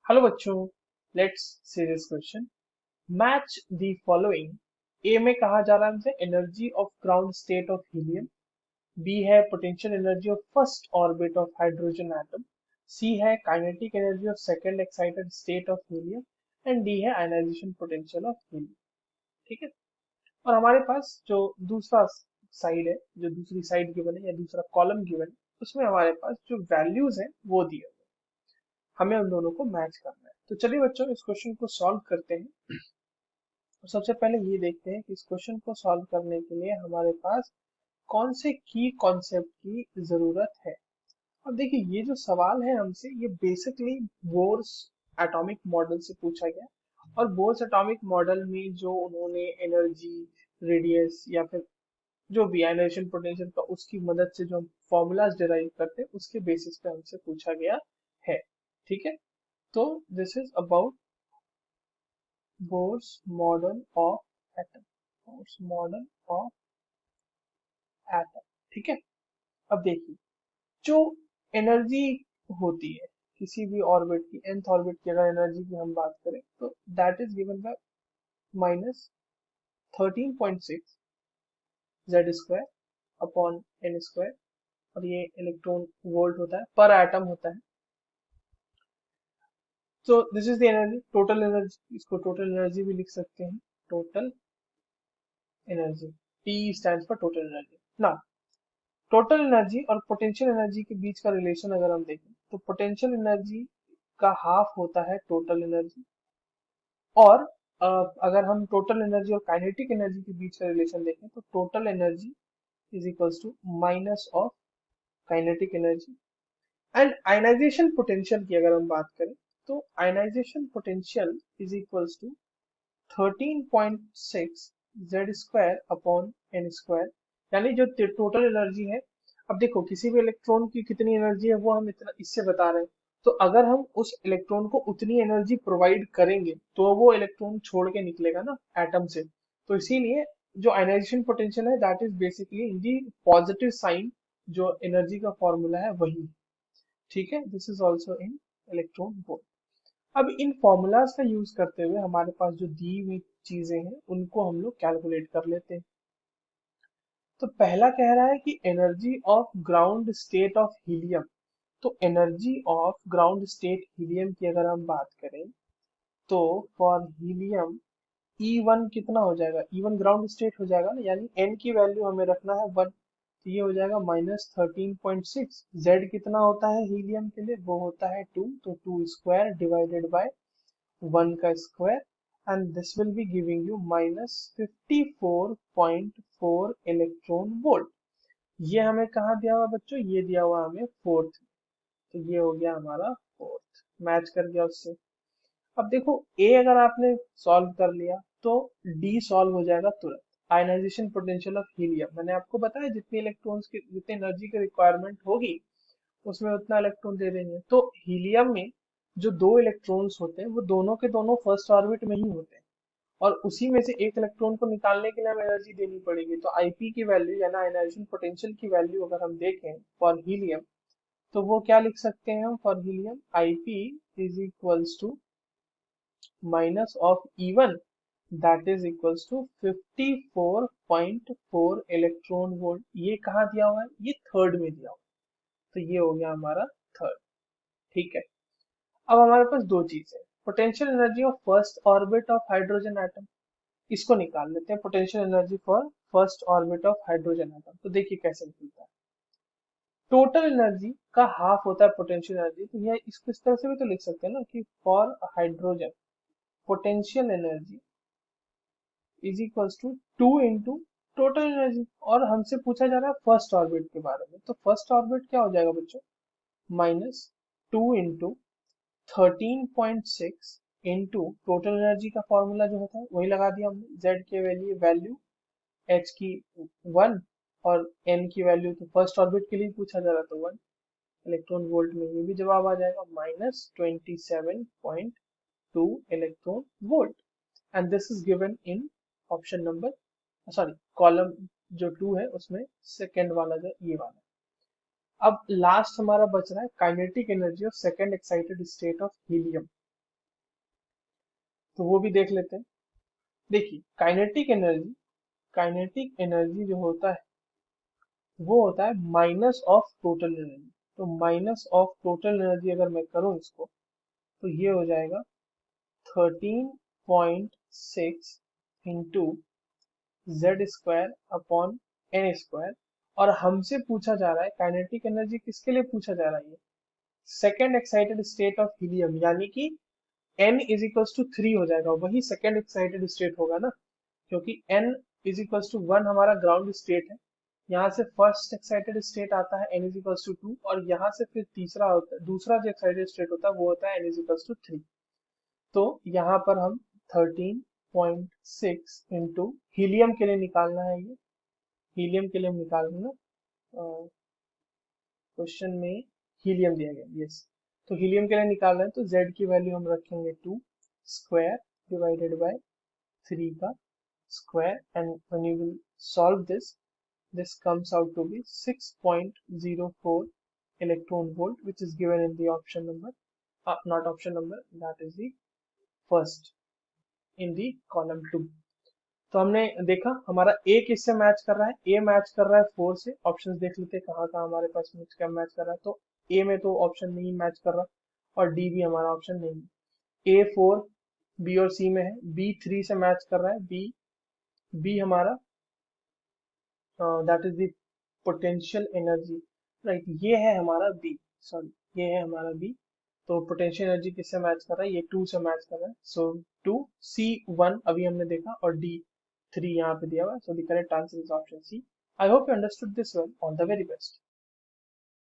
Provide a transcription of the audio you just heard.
Hello बच्चों, let's see this question. Match the following. A में कहा जा रहा है हमसे energy of ground state of helium. B है potential energy of first orbit of hydrogen atom. C है kinetic energy of second excited state of helium. And D है ionisation potential of helium. ठीक है। और हमारे पास जो दूसरा साइड है, जो दूसरी साइड गिवन है या दूसरा कॉलम गिवन है, उसमें हमारे पास जो वैल्यूज हैं वो दिए हुए हैं। हमें उन दोनों को मैच करना है। तो चलिए बच्चों, इस क्वेश्चन को सॉल्व करते हैं। तो सबसे पहले ये देखते हैं कि इस क्वेश्चन को सॉल्व करने के लिए हमारे पास कौन से की कॉन्सेप्ट की जरूरत है। अब देखिए, ये जो सवाल है हमसे, ये बेसिकली बोर्स एटॉमिक मॉडल से पूछा गया। और बोर्स एटॉमिक मॉडल में जो उन्होंने एनर्जी, रेडियस या फिर जो भी आयनाइजेशन पोटेंशियल का उसकी मदद से जो हम फॉर्मूलाज डिराइव करते हैं, उसके बेसिस पे हमसे पूछा गया है। ठीक है। तो this is about Bohr's model of atom. Bohr's model of atom. ठीक है। अब देखिए, जो एनर्जी होती है किसी भी ऑर्बिट की, nth ऑर्बिट की अगर एनर्जी की हम बात करें, तो that is given by -13.6 Z square upon N square. और ये इलेक्ट्रॉन वोल्ट होता है, पर एटम होता है। तो this is the energy, total energy. इसको टोटल एनर्जी भी लिख सकते हैं, total energy. T stands for total energy ना। टोटल एनर्जी और पोटेंशियल एनर्जी के बीच का रिलेशन अगर हम देखें, तो पोटेंशियल एनर्जी का हाफ होता है टोटल एनर्जी। और अगर हम टोटल एनर्जी और काइनेटिक एनर्जी के बीच का रिलेशन देखें, तो total energy is equals to minus of kinetic energy. And ionization potential की अगर हम बात करें, तो ionization potential is equals to 13.6 Z square upon N square. यानी जो टोटल एनर्जी है, अब देखो किसी भी इलेक्ट्रॉन की कितनी एनर्जी है वो हम इतना इससे बता रहे हैं। तो अगर हम उस इलेक्ट्रॉन को उतनी एनर्जी प्रोवाइड करेंगे, तो वो इलेक्ट्रॉन छोड़ के निकलेगा ना एटम से। तो इसीलिए जो आयनाइजेशन पोटेंशियल है, that is basically in the positive sign. जो एनर्जी का फॉर्मूला है वही है। ठीक है। This is also in electron volt. अब इन फॉर्मूलाज का यूज करते हुए हमारे पास जो दी हुई चीजें हैं, उनको हम लोग कैलकुलेट कर लेते हैं। तो पहला कह रहा है कि energy of ground state of helium. तो energy of ground state helium की अगर हम बात करें, तो फॉर हीलियम E1 कितना हो जाएगा, E1 ग्राउंड स्टेट हो जाएगा ना, यानी n की वैल्यू हमें रखना है 1। तो ये हो जाएगा -13.6। जेड कितना होता है हीलियम के लिए, वो होता है 2। तो 2 स्क्वायर डिवाइडेड बाय 1 का square. And this will be giving you -54.4 electron volt. ये हमें कहाँ दिया हुआ बच्चों, ये दिया हुआ हमें फोर्थ। तो ये हो गया हमारा फोर्थ, मैच कर गया उससे। अब देखो, ए अगर आपने सॉल्व कर लिया, तो डी सॉल्व हो जाएगा तुरंत। आयनाइजेशन पोटेंशियल ऑफ हीलियम, मैंने आपको बताया जितनी इलेक्ट्रॉन्स की जितनी एनर्जी की रिक्वायरमेंट होगी, उसमें उतना इलेक्ट्रॉन दे देंगे। तो हीलियम में जो दो इलेक्ट्रॉन्स होते हैं, वो दोनों के दोनों फर्स्ट ऑर्बिट में ही होते हैं। और उसी में से एक इलेक्ट्रॉन को निकालने के लिए हमें एनर्जी देनी पड़ेगी। तो आईपी की वैल्यू यानी आयनाइजेशन पोटेंशियल की वैल्यू अगर हम देखें फॉर हीलियम, तो वो क्या लिख सकते हैं हम for helium, IP is equals to minus of E1, that is equals to 54.4 electron volt. ये कहाँ दिया हुआ है, ये थर्ड में दिया हुआ है। तो ये हो गया हमारा थर्ड। ठीक है। अब हमारे पास दो चीजें, potential energy of first orbit of hydrogen atom. इसको निकाल लेते हैं, potential energy for first orbit of hydrogen atom. तो देखिए कैसे निकलता है। टोटल एनर्जी का हाफ होता है पोटेंशियल एनर्जी। तो यह इसको इस तरह से भी तो लिख सकते हैं ना कि for hydrogen potential energy is equals to 2 into total energy. और हमसे पूछा जा रहा है फर्स्ट ऑर्बिट के बारे में, तो फर्स्ट ऑर्बिट क्या हो जाएगा बच्चों, -2 इंटू 13.6 इंटू टोटल एनर्जी का फॉर्मूला जो होता है वही लगा दिया हमने। जेड के वैल्यू वैल्यू एच की 1, और एन की वैल्यू तो फर्स्ट ऑर्बिट के लिए पूछा जा रहा था 1 इलेक्ट्रॉन वोल्ट में। ये भी जवाब आ जाएगा -27.2 electron volt. And this is given in option number, sorry column जो 2 है उसमें सेकेंड वाला जो ये वाला। अब लास्ट हमारा बच रहा है kinetic energy of second excited state of helium. तो वो भी देख लेते हैं। देखिए काइनेटिक एनर्जी जो होता है वो होता है माइनस ऑफ टोटल एनर्जी। तो माइनस ऑफ टोटल एनर्जी अगर मैं करूँ इसको, तो ये हो जाएगा 13.6 into Z square upon N square. और हमसे पूछा जा रहा है काइनेटिक एनर्जी, किसके लिए पूछा जा रहा है? Second excited state of helium, यानी कि n इज इक्वल्स टू 3 हो जाएगा, वही सेकेंड एक्साइटेड स्टेट होगा ना, क्योंकि n इज इक्वल्स टू 1 हमारा ग्राउंड स्टेट है। यहाँ से फर्स्ट एक्साइटेड स्टेट आता है n इज इक्वल्स टू 2, और यहाँ से फिर तीसरा होता है, दूसरा जो एक्साइटेड स्टेट होता है वो होता है n इज इक्वल्स टू 3। तो यहाँ पर हम 13.6 इंटू हीलियम के लिए निकालना है, ये हीलियम के लिए हम निकालना, क्वेश्चन में हीलियम दिया गया, यस। तो हीलियम के लिए निकाल रहे हैं, तो z की वैल्यू हम रखेंगे 2 स्क्वायर डिवाइडेड बाय 3 का square, and when you will solve this comes out to be 6.04 electron volt, which is given in the option number, not option number, that is the first in the column 2। तो हमने देखा हमारा ए किससे match कर रहा है, ए match कर रहा है 4 से। ऑप्शंस देख लेते हैं कहाँ कहाँ हमारे पास क्या मैच कर रहा है। तो ए में तो ऑप्शन नहीं मैच कर रहा, और डी भी हमारा ऑप्शन नहीं है। ए 4 बी और सी में है, बी 3 से मैच कर रहा है, बी बी हमारा that is the potential energy, right. ये है हमारा बी, सॉरी ये है हमारा बी। तो पोटेंशियल एनर्जी किससे मैच कर रहा है? ये 2 से मैच कर रहा है। सो 2 सी 1 अभी हमने देखा, और डी 3 यहाँ पे दिया हुआ है। So the correct answer is option C. I hope you understood this well. All the very best.